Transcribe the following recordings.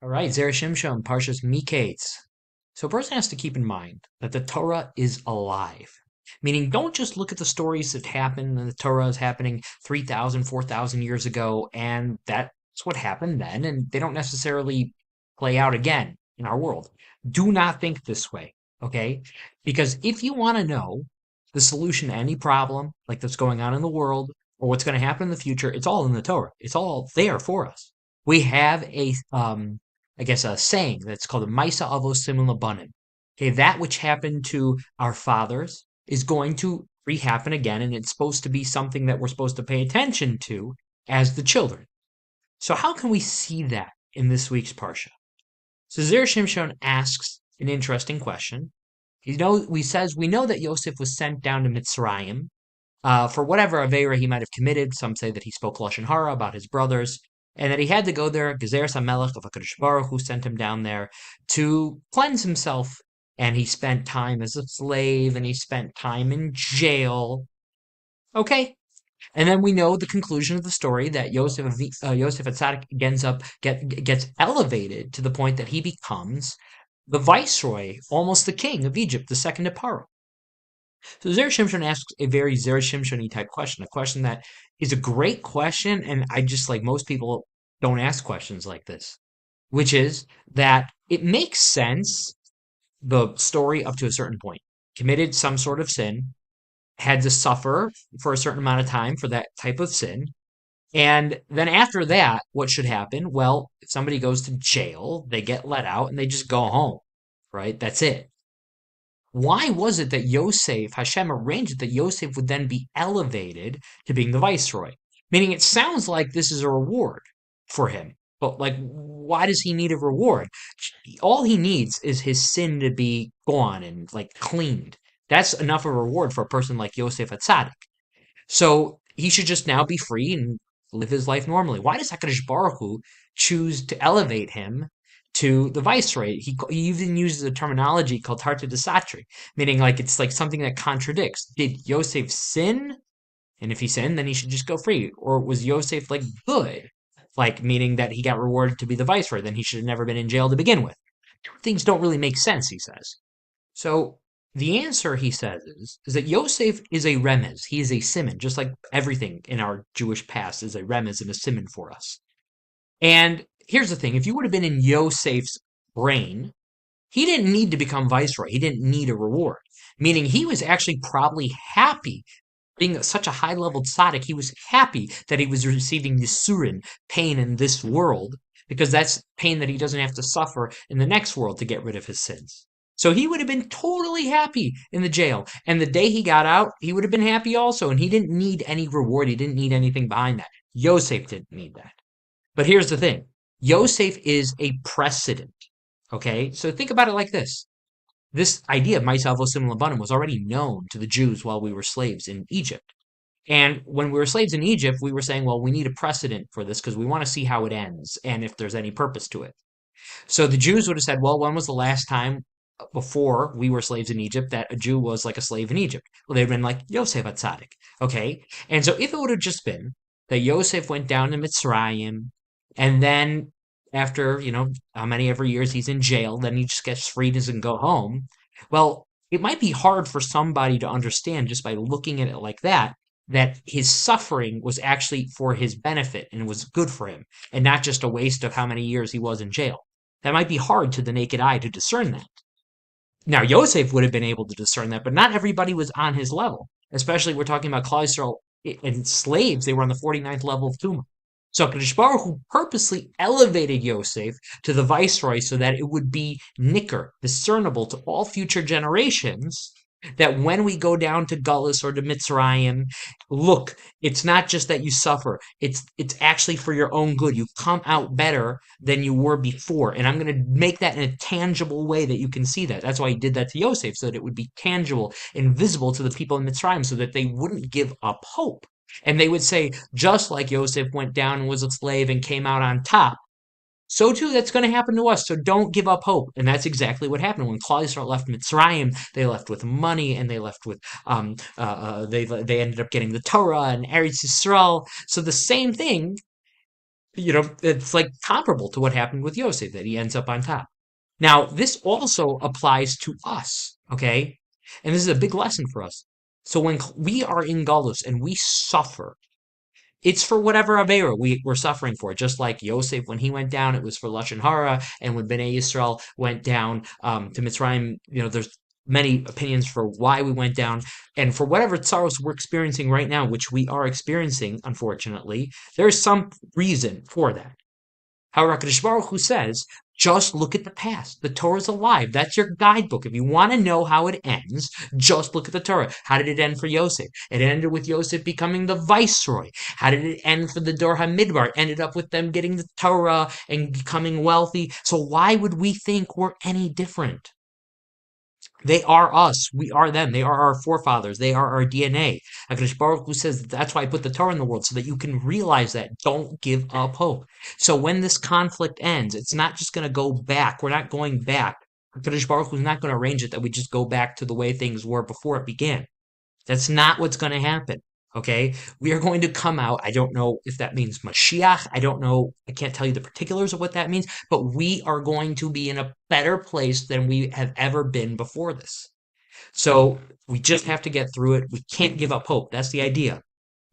All right, Zera Shimshon, Parshas Miketz. So a person has to keep in mind that the Torah is alive. Meaning, don't just look at the stories that happen, and the Torah is happening 3,000, 4,000 years ago, and that's what happened then, and they don't necessarily play out again in our world. Do not think this way, okay? Because if you want to know the solution to any problem like that's going on in the world or what's going to happen in the future, it's all in the Torah. It's all there for us. We have a saying that's called a Maisa Avos Simun Labanim. Okay, that which happened to our fathers is going to re-happen again, and it's supposed to be something that we're supposed to pay attention to as the children. So how can we see that in this week's Parsha? So Zera Shimshon asks an interesting question. We know that Yosef was sent down to Mitzrayim for whatever Aveira he might have committed. Some say that he spoke Lashon Hara about his brothers, and that he had to go there, Gezeres HaMelech of HaKadosh Baruch Hu sent him down there to cleanse himself, and he spent time as a slave, and he spent time in jail. Okay. And then we know the conclusion of the story that Yosef Atzadik gets elevated to the point that he becomes the viceroy, almost the king of Egypt, the second to Paro. So Zera Shimshon asks a very Zera Shimshon type question, a question that is a great question, and I just like most people don't ask questions like this, which is that it makes sense, the story up to a certain point. Committed some sort of sin, had to suffer for a certain amount of time for that type of sin. And then after that, what should happen? Well, if somebody goes to jail, they get let out and they just go home, right? That's it. Why was it that Hashem arranged it that Yosef would then be elevated to being the viceroy? Meaning it sounds like this is a reward for him. But like, why does he need a reward? All he needs is his sin to be gone and like cleaned. That's enough of a reward for a person like Yosef Atzadik. So he should just now be free and live his life normally. Why does HaKadosh Baruch Hu choose to elevate him to the viceroy? He even uses a terminology called tarta desatri, meaning like it's like something that contradicts. Did Yosef sin? And if he sinned, then he should just go free. Or was Yosef like good? Like meaning that he got rewarded to be the viceroy, then he should have never been in jail to begin with. Things don't really make sense, he says. So the answer, he says, is that Yosef is a remez. He is a simon, just like everything in our Jewish past is a remez and a simon for us. And here's the thing, if you would have been in Yosef's brain, he didn't need to become viceroy. He didn't need a reward, meaning he was actually probably happy. Being such a high-level tzaddik, he was happy that he was receiving yisurin, pain in this world, because that's pain that he doesn't have to suffer in the next world to get rid of his sins. So he would have been totally happy in the jail. And the day he got out, he would have been happy also. And he didn't need any reward. He didn't need anything behind that. Yosef didn't need that. But here's the thing. Yosef is a precedent. Okay? So think about it like this. This idea of Ma'aseh Avosim Labanim was already known to the Jews while we were slaves in Egypt. And when we were slaves in Egypt, we were saying, well, we need a precedent for this because we want to see how it ends and if there's any purpose to it. So the Jews would have said, well, when was the last time before we were slaves in Egypt that a Jew was like a slave in Egypt? Well, they'd been like Yosef Atzadik. Okay? And so if it would have just been that Yosef went down to Mitzrayim and then after, how many every years he's in jail, then he just gets freed and can go home. Well, it might be hard for somebody to understand just by looking at it like that his suffering was actually for his benefit and was good for him and not just a waste of how many years he was in jail. That might be hard to the naked eye to discern that. Now, Yosef would have been able to discern that, but not everybody was on his level. Especially, we're talking about Klal Yisrael and slaves. They were on the 49th level of Tumah. So HaKadosh Baruch Hu purposely elevated Yosef to the viceroy so that it would be nicker, discernible to all future generations, that when we go down to Gullus or to Mitzrayim, look, it's not just that you suffer. It's actually for your own good. You come out better than you were before. And I'm going to make that in a tangible way that you can see that. That's why he did that to Yosef, so that it would be tangible and visible to the people in Mitzrayim, so that they wouldn't give up hope. And they would say, just like Yosef went down and was a slave and came out on top, so too that's going to happen to us. So don't give up hope. And that's exactly what happened when Klal Yisrael left Mitzrayim. They left with money, and they left with they ended up getting the Torah and Eretz Yisrael. So the same thing It's like comparable to what happened with Yosef, that he ends up on top. Now, this also applies to us, okay? And this is a big lesson for us. So when we are in Galus and we suffer, it's for whatever Avera we're suffering for. Just like Yosef, when he went down, it was for Lashon Hara, and when Bnei Yisrael went down to Mitzrayim, there's many opinions for why we went down. And for whatever tsaros we're experiencing right now, which we are experiencing, unfortunately, there's some reason for that. However, HaKadosh Baruch Hu says, just look at the past. The Torah is alive. That's your guidebook. If you want to know how it ends, just look at the Torah. How did it end for Yosef? It ended with Yosef becoming the viceroy. How did it end for the Dor HaMidbar? It ended up with them getting the Torah and becoming wealthy. So why would we think we're any different? They are us. We are them. They are our forefathers. They are our DNA. HaKadosh Baruch Hu says that's why I put the Torah in the world, so that you can realize that. Don't give up hope. So when this conflict ends, it's not just going to go back. We're not going back. HaKadosh Baruch Hu is not going to arrange it that we just go back to the way things were before it began. That's not what's going to happen. Okay, we are going to come out. I don't know if that means Mashiach. I don't know. I can't tell you the particulars of what that means, but we are going to be in a better place than we have ever been before this. So we just have to get through it. We can't give up hope. That's the idea.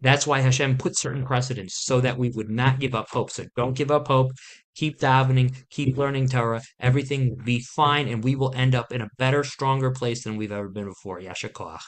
That's why Hashem put certain precedents so that we would not give up hope. So don't give up hope. Keep davening. Keep learning Torah. Everything will be fine, and we will end up in a better, stronger place than we've ever been before. Yasher koach.